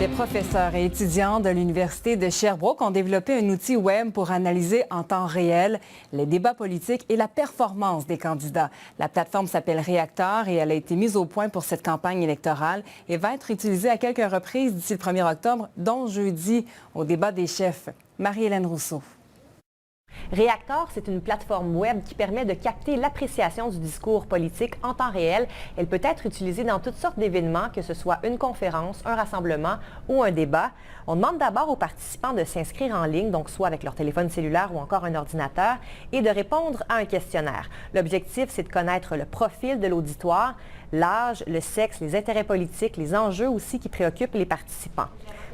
Des professeurs et étudiants de l'Université de Sherbrooke ont développé un outil web pour analyser en temps réel les débats politiques et la performance des candidats. La plateforme s'appelle Reactor et elle a été mise au point pour cette campagne électorale et va être utilisée à quelques reprises d'ici le 1er octobre, dont jeudi au débat des chefs. Marie-Hélène Rousseau. Reactor, c'est une plateforme web qui permet de capter l'appréciation du discours politique en temps réel. Elle peut être utilisée dans toutes sortes d'événements, que ce soit une conférence, un rassemblement ou un débat. On demande d'abord aux participants de s'inscrire en ligne, donc soit avec leur téléphone cellulaire ou encore un ordinateur, et de répondre à un questionnaire. L'objectif, c'est de connaître le profil de l'auditoire, l'âge, le sexe, les intérêts politiques, les enjeux aussi qui préoccupent les participants.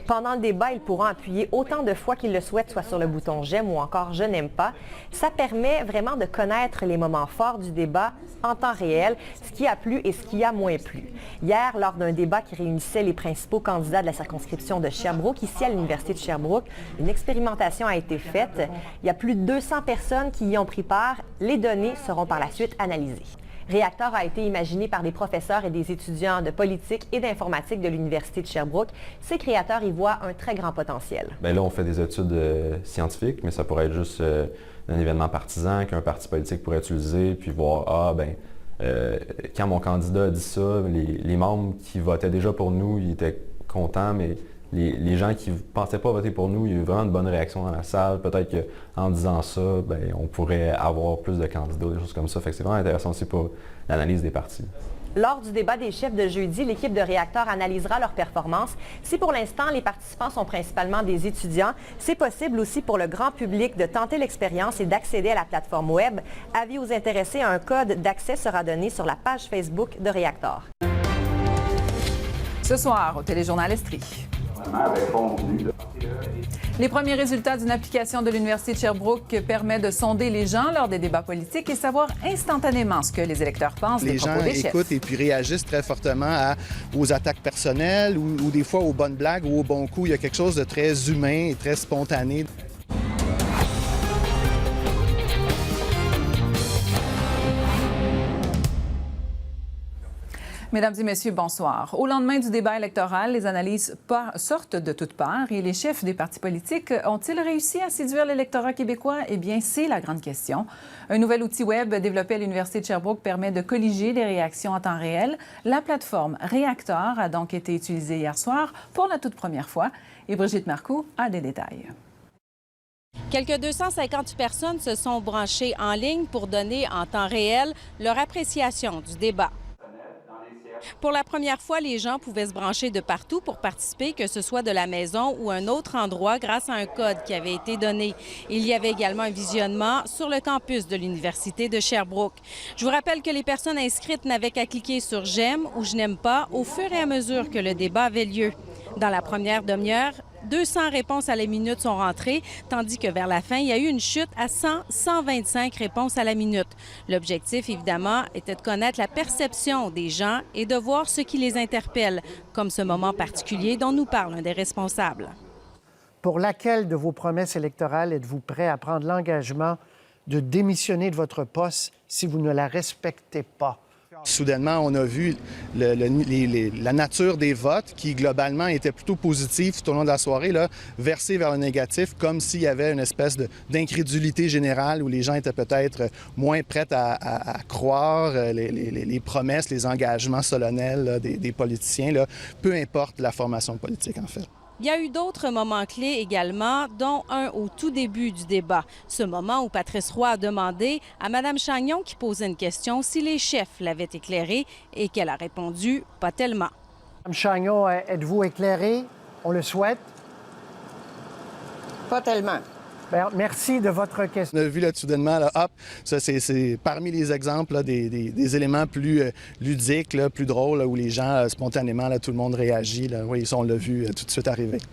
Pendant le débat, ils pourront appuyer autant de fois qu'ils le souhaitent, soit sur le bouton « J'aime » ou encore « Je n'aime pas ». Ça permet vraiment de connaître les moments forts du débat en temps réel, ce qui a plu et ce qui a moins plu. Hier, lors d'un débat qui réunissait les principaux candidats de la circonscription de Sherbrooke, ici à l'Université de Sherbrooke, une expérimentation a été faite. Il y a plus de 200 personnes qui y ont pris part. Les données seront par la suite analysées. Reactor a été imaginé par des professeurs et des étudiants de politique et d'informatique de l'Université de Sherbrooke. Ses créateurs y voient un très grand potentiel. Bien là, on fait des études scientifiques, mais ça pourrait être juste un événement partisan qu'un parti politique pourrait utiliser, puis voir, quand mon candidat a dit ça, les membres qui votaient déjà pour nous, ils étaient contents, mais les gens qui ne pensaient pas voter pour nous, il y a eu vraiment une bonne réaction dans la salle. Peut-être qu'en disant ça, on pourrait avoir plus de candidats, des choses comme ça. Fait que c'est vraiment intéressant aussi pour l'analyse des partis. Lors du débat des chefs de jeudi, l'équipe de Reactor analysera leur performance. Si pour l'instant, les participants sont principalement des étudiants, c'est possible aussi pour le grand public de tenter l'expérience et d'accéder à la plateforme web. Avis aux intéressés, un code d'accès sera donné sur la page Facebook de Reactor. Ce soir, au Téléjournal Estrie. Les premiers résultats d'une application de l'Université de Sherbrooke permet de sonder les gens lors des débats politiques et savoir instantanément ce que les électeurs pensent des propos des chefs. Les gens écoutent et puis réagissent très fortement aux attaques personnelles ou des fois aux bonnes blagues ou aux bons coups. Il y a quelque chose de très humain et très spontané. Mesdames et messieurs, bonsoir. Au lendemain du débat électoral, les analyses sortent de toutes parts et les chefs des partis politiques ont-ils réussi à séduire l'électorat québécois? Eh bien, c'est la grande question. Un nouvel outil web développé à l'Université de Sherbrooke permet de colliger les réactions en temps réel. La plateforme Reactor a donc été utilisée hier soir pour la toute première fois et Brigitte Marcoux a des détails. Quelques 250 personnes se sont branchées en ligne pour donner en temps réel leur appréciation du débat. Pour la première fois, les gens pouvaient se brancher de partout pour participer, que ce soit de la maison ou un autre endroit, grâce à un code qui avait été donné. Il y avait également un visionnement sur le campus de l'Université de Sherbrooke. Je vous rappelle que les personnes inscrites n'avaient qu'à cliquer sur « J'aime » ou « Je n'aime pas » au fur et à mesure que le débat avait lieu. Dans la première demi-heure, 200 réponses à la minute sont rentrées, tandis que vers la fin, il y a eu une chute à 125 réponses à la minute. L'objectif, évidemment, était de connaître la perception des gens et de voir ce qui les interpelle, comme ce moment particulier dont nous parle un des responsables. Pour laquelle de vos promesses électorales êtes-vous prêt à prendre l'engagement de démissionner de votre poste si vous ne la respectez pas? Soudainement, on a vu la nature des votes qui, globalement, était plutôt positive tout au long de la soirée, là, versée vers le négatif, comme s'il y avait une espèce d'incrédulité générale où les gens étaient peut-être moins prêts à croire les promesses, les engagements solennels là, des politiciens, là, peu importe la formation politique, en fait. Il y a eu d'autres moments clés également, dont un au tout début du débat. Ce moment où Patrice Roy a demandé à Mme Chagnon, qui posait une question, si les chefs l'avaient éclairée et qu'elle a répondu « pas tellement ». Mme Chagnon, êtes-vous éclairée? On le souhaite? Pas tellement. Bien, merci de votre question. On a vu là, soudainement, là, hop, ça c'est parmi les exemples là, des éléments plus ludiques, là, plus drôles, là, où les gens, spontanément, là, tout le monde réagit. Là. Oui, on l'a vu tout de suite arriver.